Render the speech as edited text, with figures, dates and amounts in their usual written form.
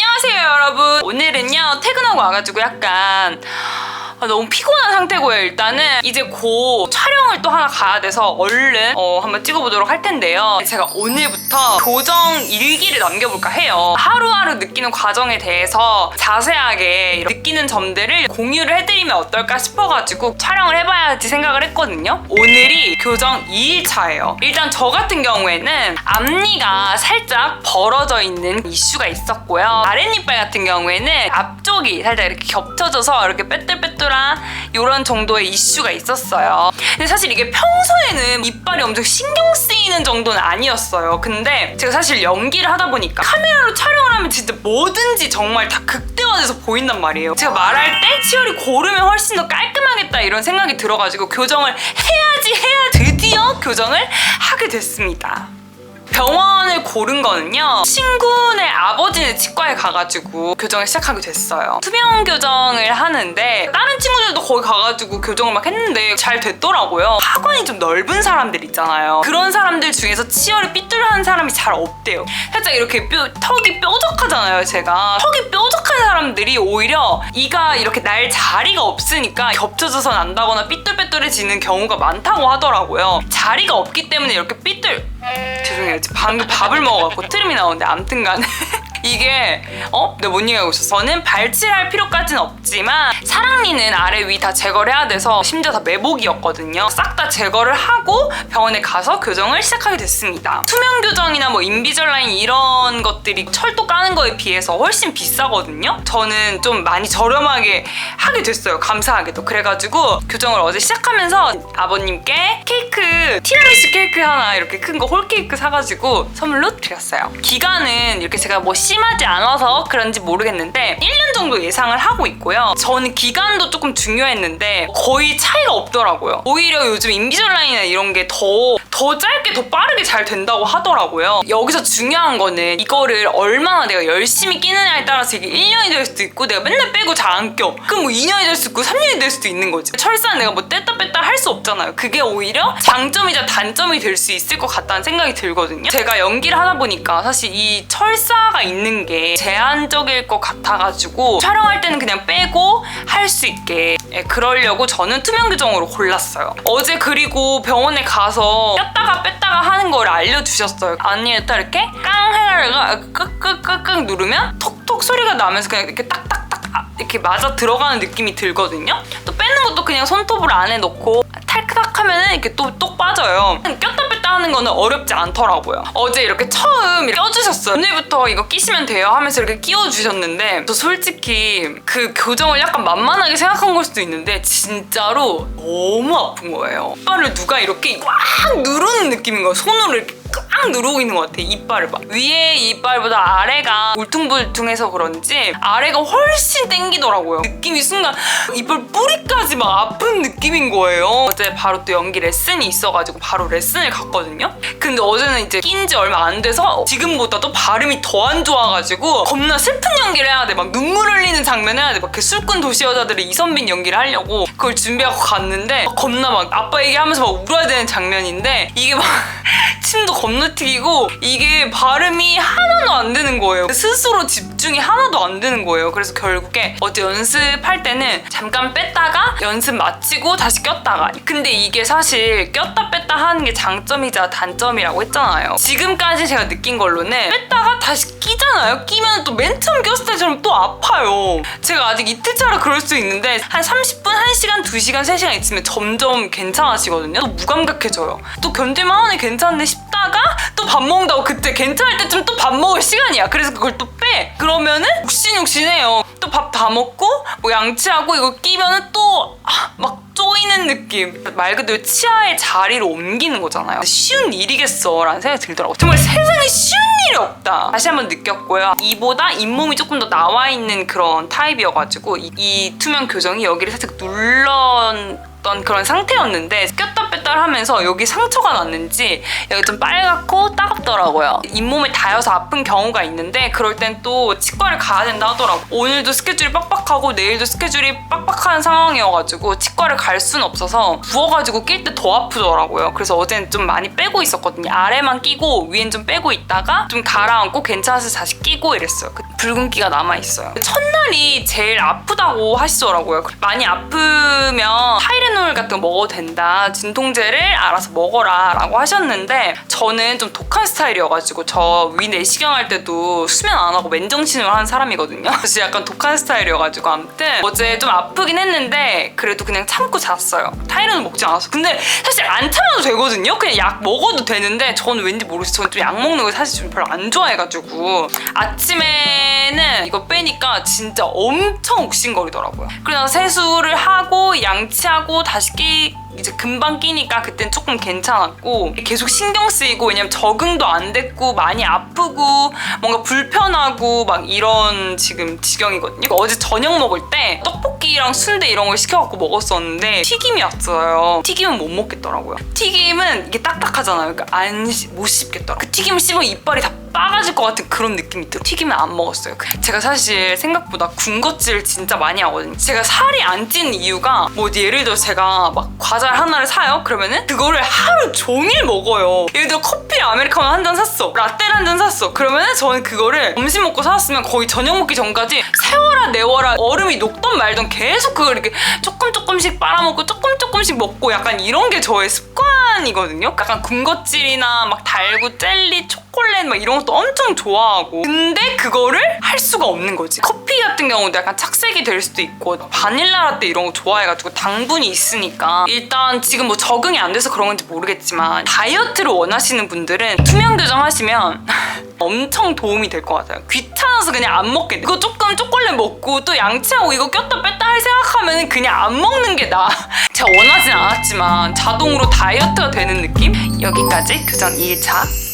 안녕하세요 여러분. 오늘은요 퇴근하고 와가지고 약간 너무 피곤한 상태고요. 일단은 이제 곧 촬영을 또 하나 가야 돼서 얼른 한번 찍어보도록 할 텐데요. 제가 오늘부터 교정 일기를 남겨볼까 해요. 하루하루 느끼는 과정에 대해서 자세하게 느끼는 점들을 공유를 해드리면 어떨까 싶어가지고 촬영을 해봐야지 생각을 했거든요. 오늘이 교정 2일차예요. 일단 저 같은 경우에는 앞니가 살짝 벌어져 있는 이슈가 있었고요. 아랫니빨 같은 경우에는 앞쪽이 살짝 이렇게 겹쳐져서 이렇게 빼뚤빼뚤한 이런 정도의 이슈가 있었어요. 근데 사실 이게 평소에는 이빨이 엄청 신경 쓰이는 정도는 아니었어요. 근데 제가 사실 연기를 하다 보니까 카메라로 촬영을 하면 진짜 뭐든지 정말 다 극대화돼서 보인단 말이에요. 제가 말할 때 치열이 고르면 훨씬 더 깔끔하겠다 이런 생각이 들어가지고 교정을 해야 드디어 교정을 하게 됐습니다. 병원을 고른 거는요, 친구네 아버지네 치과에 가가지고 교정을 시작하게 됐어요. 투명 교정을 하는데 다른 친구들도 거기 가가지고 교정을 막 했는데 잘 됐더라고요. 하관이 좀 넓은 사람들 있잖아요. 그런 사람들 중에서 치열이 삐뚤한 사람이 잘 없대요. 살짝 이렇게 턱이 뾰족하잖아요. 제가 턱이 뾰족한 사람들이 오히려 이가 이렇게 날 자리가 없으니까 겹쳐져서 난다거나 삐뚤빼뚤해지는 경우가 많다고 하더라고요. 자리가 없기 때문에 이렇게 죄송해요. 방금 밥을 먹어갖고 트림이 나오는데 암튼간에 이게 내가 뭔 얘기하고 있었어? 저는 발칠할 필요까지는 없지만 사랑니는 아래 위 다 제거를 해야 돼서 심지어 다 매복이었거든요. 싹 다 제거를 하고 병원에 가서 교정을 시작하게 됐습니다. 투명 교정이나 뭐 인비절라인 이런 것들이 철도 까는 거에 비해서 훨씬 비싸거든요. 저는 좀 많이 저렴하게 하게 됐어요. 감사하게도. 그래가지고 교정을 어제 시작하면서 아버님께 케이크, 티라미수 케이크 하나 이렇게 큰 거 홀케이크 사가지고 선물로 드렸어요. 기간은 이렇게 제가 뭐 심하지 않아서 그런지 모르겠는데 1년 정도 예상을 하고 있고요. 저는 기간도 조금 중요했는데 거의 차이가 없더라고요. 오히려 요즘 인비절라인이나 이런 게 더 짧게 더 빠르게 잘 된다고 하더라고요. 여기서 중요한 거는 이거를 얼마나 내가 열심히 끼느냐에 따라서 이게 1년이 될 수도 있고 내가 맨날 빼고 잘 안 껴. 그럼 뭐 2년이 될 수도 있고 3년이 될 수도 있는 거지. 철사는 내가 뭐 뗐다 뺐다 할 수 없잖아요. 그게 오히려 장점이자 단점이 될 수 있을 것 같다는 생각이 들거든요. 제가 연기를 하다 보니까 사실 이 철사가 있는 게 제한적일 것 같아가지고 촬영할 때는 그냥 빼고 할 수 있게 그러려고 저는 투명 교정으로 골랐어요. 어제 그리고 병원에 가서 꼈다가 뺐다가 하는 걸 알려주셨어요. 앞니에다 이렇게 깡 해가지고 끄끄끄끄 누르면 톡톡 소리가 나면서 그냥 이렇게 딱딱딱 이렇게 맞아 들어가는 느낌이 들거든요. 또 빼는 것도 그냥 손톱을 안에 넣고 탈칵 하면은 이렇게 또 똑 빠져요. 꼈다 뺐다 하는 거는 어렵지 않더라고요. 어제 이렇게 처음 껴주셨어요. 오늘부터 이거 끼시면 돼요 하면서 이렇게 끼워주셨는데 저 솔직히 그 교정을 약간 만만하게 생각한 걸 수도 있는데 진짜로 너무 아픈 거예요. 이빨을 누가 이렇게 꽉 누르는 느낌인 거예요. 손으로 이렇게 꽉 누르고 있는 것 같아. 이빨을 봐. 위에 이빨보다 아래가 울퉁불퉁해서 그런지 아래가 훨씬 땡기더라고요. 느낌이 순간 이빨 뿌리까지 막 아픈 느낌인 거예요. 어제 바로 또 연기 레슨이 있어가지고 바로 레슨을 갔거든요. 근데 어제는 이제 낀 지 얼마 안 돼서 지금보다 또 발음이 더 안 좋아가지고 겁나 슬픈 연기를 해야 돼. 막 눈물 흘리는 장면 해야 돼. 막 그 술꾼 도시 여자들의 이선빈 연기를 하려고 그걸 준비하고 갔는데 겁나 막 아빠 얘기하면서 막 울어야 되는 장면인데 이게 막 침도 겁나 튀기고 이게 발음이 하나도 안 되는 거예요. 스스로 집중이 하나도 안 되는 거예요. 그래서 결국에 어제 연습할 때는 잠깐 뺐다가 연습 마치고 다시 꼈다가. 근데 이게 사실 꼈다 뺐다 하는 게 장점이자 단점이라고 했잖아요. 지금까지 제가 느낀 걸로는 뺐다가 다시 끼잖아요. 끼면 또 맨 처음 꼈을 때처럼 또 아파요. 제가 아직 이틀차라 그럴 수 있는데 한 30분, 1시간, 2시간, 3시간 있으면 점점 괜찮아지거든요. 또 무감각해져요. 또 견딜만하네 괜찮네 싶다가 또 밥 먹는다고 그때 괜찮을 때쯤 또 밥 먹을 시간이야. 그래서 그걸 또 빼. 그러면은 욱신욱신해요. 또 밥 다 먹고 뭐 양치하고 이거 끼면은 또 막 쪼이는 느낌. 말 그대로 치아의 자리를 옮기는 거잖아요. 쉬운 일이겠어 라는 생각이 들더라고요. 정말 세상에 쉬운 일이 없다. 다시 한번 느꼈고요. 이보다 잇몸이 조금 더 나와 있는 그런 타입이어가지고 이 투명 교정이 여기를 살짝 눌렀던 그런 상태였는데 꼈다 뺐다 딸딸 하면서 여기 상처가 났는지 여기 좀 빨갛고 따갑더라고요. 잇몸에 닿여서 아픈 경우가 있는데 그럴 땐 또 치과를 가야 된다 하더라고요. 오늘도 스케줄이 빡빡하고 내일도 스케줄이 빡빡한 상황이어가지고 치과를 갈 수는 없어서 부어가지고 낄 때 더 아프더라고요. 그래서 어제는 좀 많이 빼고 있었거든요. 아래만 끼고 위엔 좀 빼고 있다가 좀 가라앉고 괜찮아서 다시 끼고 이랬어요. 붉은기가 남아있어요. 첫날이 제일 아프다고 하시더라고요. 많이 아프면 타이레놀 같은 거 먹어도 된다. 진통제를 알아서 먹어라 라고 하셨는데 저는 좀 독한 스타일이어가지고 저 위 내시경 할 때도 수면 안 하고 맨정신으로 하는 사람이거든요. 그래서 약간 독한 스타일이어가지고 아무튼 어제 좀 아프긴 했는데 그래도 그냥 참고 잤어요. 타이레놀 먹지 않았어. 근데 사실 안 참아도 되거든요. 그냥 약 먹어도 되는데 저는 왠지 모르겠어요. 저는 좀 약 먹는 걸 사실 좀 별로 안 좋아해가지고 아침에는 이거 빼니까 진짜 엄청 욱신거리더라고요. 그래서 세수를 하고 양치하고 다시 이제 금방 끼니까 그땐 조금 괜찮았고 계속 신경 쓰이고 왜냐면 적응도 안 됐고 많이 아프고 뭔가 불편하고 막 이런 지금 지경이거든요. 어제 저녁 먹을 때 떡볶이랑 순대 이런 걸 시켜갖고 먹었었는데 튀김이 왔어요. 튀김은 못 먹겠더라고요. 튀김은 이게 딱딱하잖아요. 그러니까 못 씹겠더라고요. 그 튀김을 씹으면 이빨이 다 빠가질 것 같은 그런 느낌이 들어요. 튀김은 안 먹었어요. 제가 사실 생각보다 군것질 진짜 많이 하거든요. 제가 살이 안 찌는 이유가 뭐 예를 들어 제가 막 과자를 하나를 사요? 그러면은 그거를 하루 종일 먹어요. 예를 들어 커피 아메리카노 한 잔 샀어. 라떼를 한 잔 샀어. 그러면은 저는 그거를 점심 먹고 사왔으면 거의 저녁 먹기 전까지 세워라 내워라 얼음이 녹던 말던 계속 그걸 이렇게 조금씩 빨아먹고 조금씩 먹고 약간 이런 게 저의 습관이거든요. 약간 군것질이나 막 달고 젤리, 초콜릿 막 이런 것도 엄청 좋아하고 근데 그거를 할 수가 없는 거지. 커피 같은 경우도 약간 착색이 될 수도 있고 바닐라 라떼 이런 거 좋아해가지고 당분이 있으니까 일단 지금 뭐 적응이 안 돼서 그런 건지 모르겠지만 다이어트를 원하시는 분들은 투명교정 하시면 엄청 도움이 될 것 같아요. 귀찮아서 그냥 안 먹겠네. 이거 조금 초콜릿 먹고 또 양치하고 이거 꼈다 뺐다 할 생각하면 그냥 안 먹는 게 나아. 제가 원하진 않았지만 자동으로 다이어트가 되는 느낌? 여기까지 교정 2일차